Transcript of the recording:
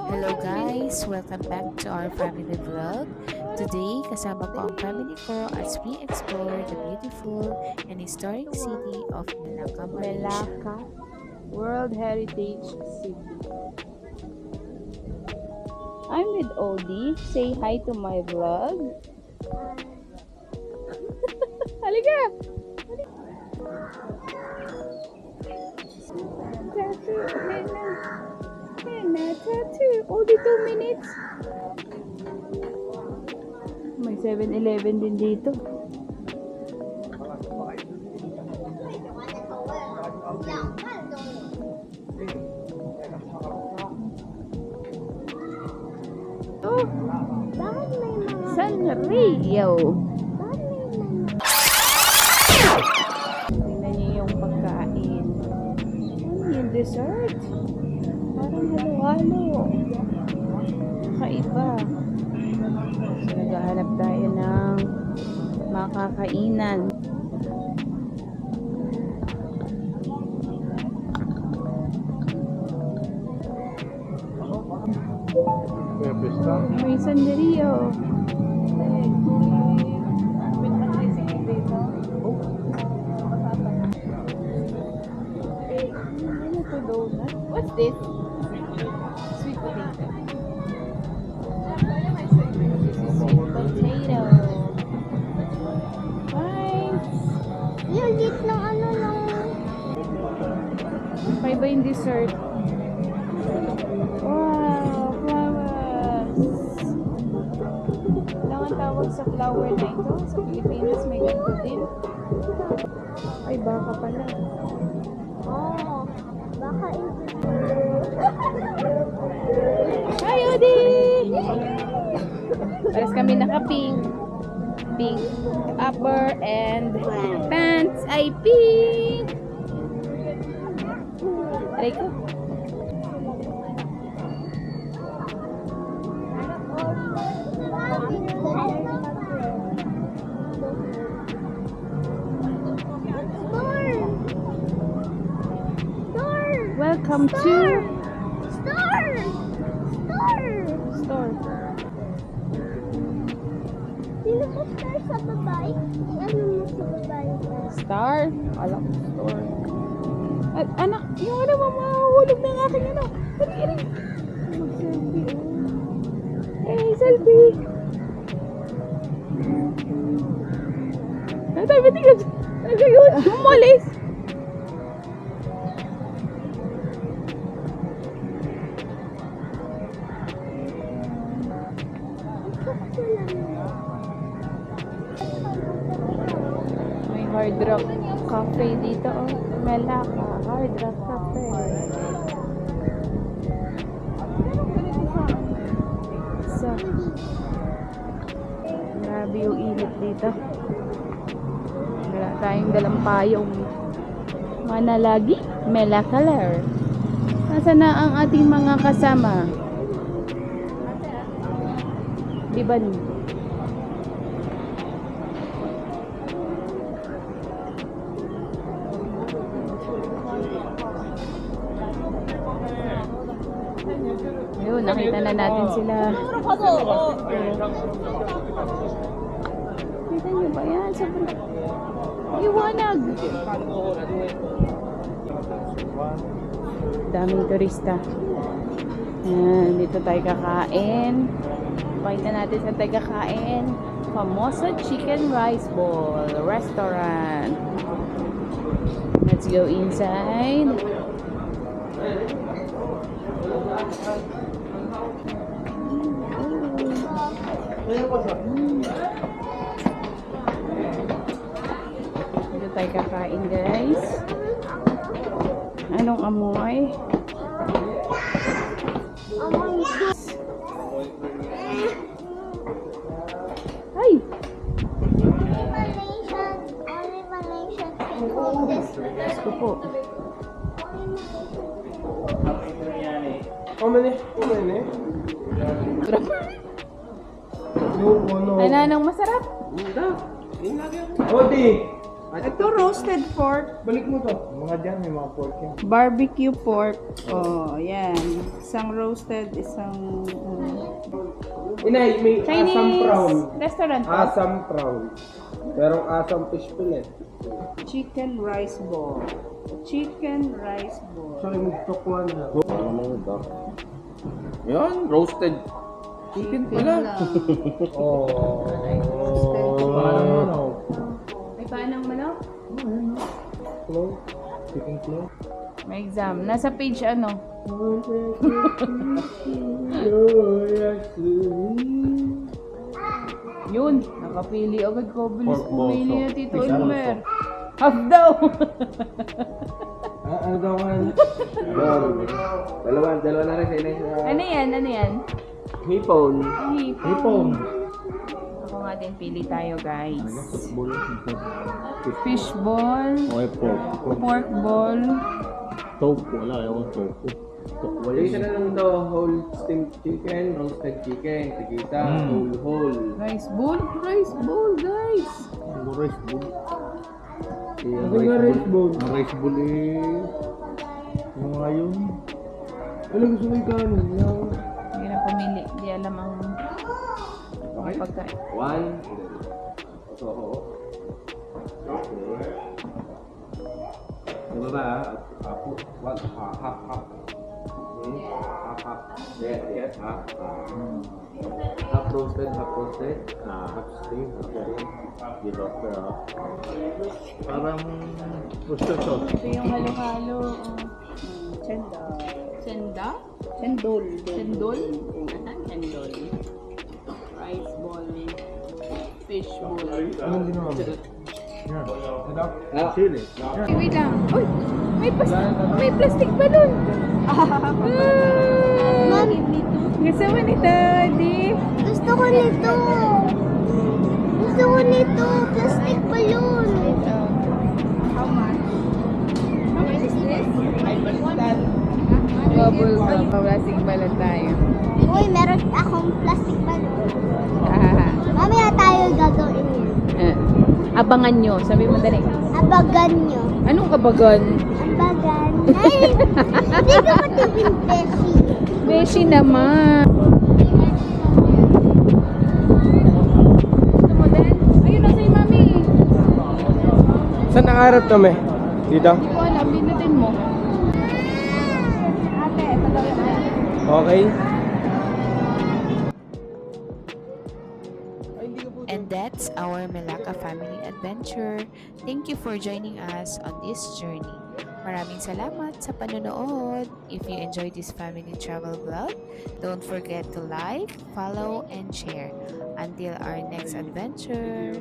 Hello guys! Welcome back to our family vlog. Today, kasama ko ang family ko as we explore the beautiful and historic city of Melaka, Malaysia. Melaka World Heritage City. I'm with Odie. Say hi to my vlog. Halika! Tattoo. Henna tattoo. Odie, 2 minutes. May 7-Eleven din dito. Oh, Sanrio. Tingnan niyo yung pagkain. Ano yung dessert? Parang halo-halo. Kakaiba. So, naghahanap tayo ng makakainan. May Sanrio. What's this? Sweet potato. Sweet potato. Nice. Yung lit ng ano ng... Iba yung dessert. Wow, flowers. Lang ang tawag sa flower na ito. Sa Pilipinas may ganito din. Ay, baka pala. Oh, baka Hi, Odie! Pares kami naka-pink. Pink upper and pants ay pink. Aray ko. Welcome to Store! store. Sino po star sa babae? Ano mo sa babae? Star? Alam ko store. At anak, yung ano mo mahulog ng aking ano. Dali. Mag-selfie. Hey, selfie. Ay, tayo, ba't ikaw? Ay, yun. Umalis. May Hard Rock Cafe dito, oh. Melaka Hard Rock Cafe. So, grabe yung init dito. Wala tayong dalang payong. Manalagi, Melakaler. Nasaan na ang ating mga kasama? Diban? Ayun, nakita na natin sila. Kita nyo ba yan? Sobrang liwanag. Daming turista. Ayan, dito tayo kakain. Pakita natin sa tayo kakain. Famoso Chicken Rice Bowl Restaurant. Let's go inside. Dito tayo kakain, guys. Anong amoy? Ay! Only Malaysian can cook this. Gusto po. Ano, anong masarap? Odi, Ito, roasted pork. Balik mo to. Mga dyan, may mga pork yan. Barbecue pork. Oh, yan. Isang roasted, isang Inay, may asam Chinese prawn. restaurant to. Asam prawn. Merong asam fish fillet. Chicken rice ball. Chicken rice ball. Sorry, magtukwan na. Yan, roasted. Chicken pala. Oh. Parang ano? May paanang manok? Claw? Chicken claw? May exam. Nasa page ano? Yun. Nakapili agad ko. Bilis Pork pumili boso. na Tito Elmer. Half daw. Ano daw man? Dalawa na rin sa inay sa Ano yan? Ano yan? hipon. Hipon. Ako nga din. Pili tayo guys. Football. Fish ball. Okay, pork. Pork ball. Tofu. Wala, ayaw kong tofu. Wala Isa na lang to, whole steamed chicken, roasted chicken, tikita, whole. Rice bowl. Rice bowl guys. rice bowl. Ano nga rice bowl? Ang rice bowl eh. Yung nga yun. Ano gusto mo yung kanin? Hindi na pumili. Hindi alam ang Okay? pagkain. One. Ito ako. Okay. Diba ba? Apo. One. Half. Half. Yes. Half. Half roasted. Half steamed. Dito ka. Parang roasted sauce. Ito yung halo-halo. Chendol. Chenda? Chendol. Chendol? Chendol. Rice ball. Fish ball. Anong ginawa mo? Yan. Ito? Chili. Wait lang. Uy! May plastic balloon! Mami, Gusto mo nito, di? gusto ko nito. Plastic balloon. How much? How much is this? Bubble gum. Plastic balloon tayo. Uy, meron akong plastic balloon. Mamaya tayo gagawin yun. Abangan nyo. Sabi mo dali. Abagan nyo. Anong kabagan? Abagan. Ay, hindi ko matipin, Beshi. Beshi naman. Gusto mo din? Ayun na sa'yo, mami. Saan nangarap kami? Dito? Hindi ko alam. Binutin mo. Ate, ito daw yun. Okay. And that's our Melaka family adventure. Thank you for joining us on this journey. Maraming salamat sa panonood. If you enjoyed this family travel vlog, don't forget to like, follow, and share. Until our next adventure.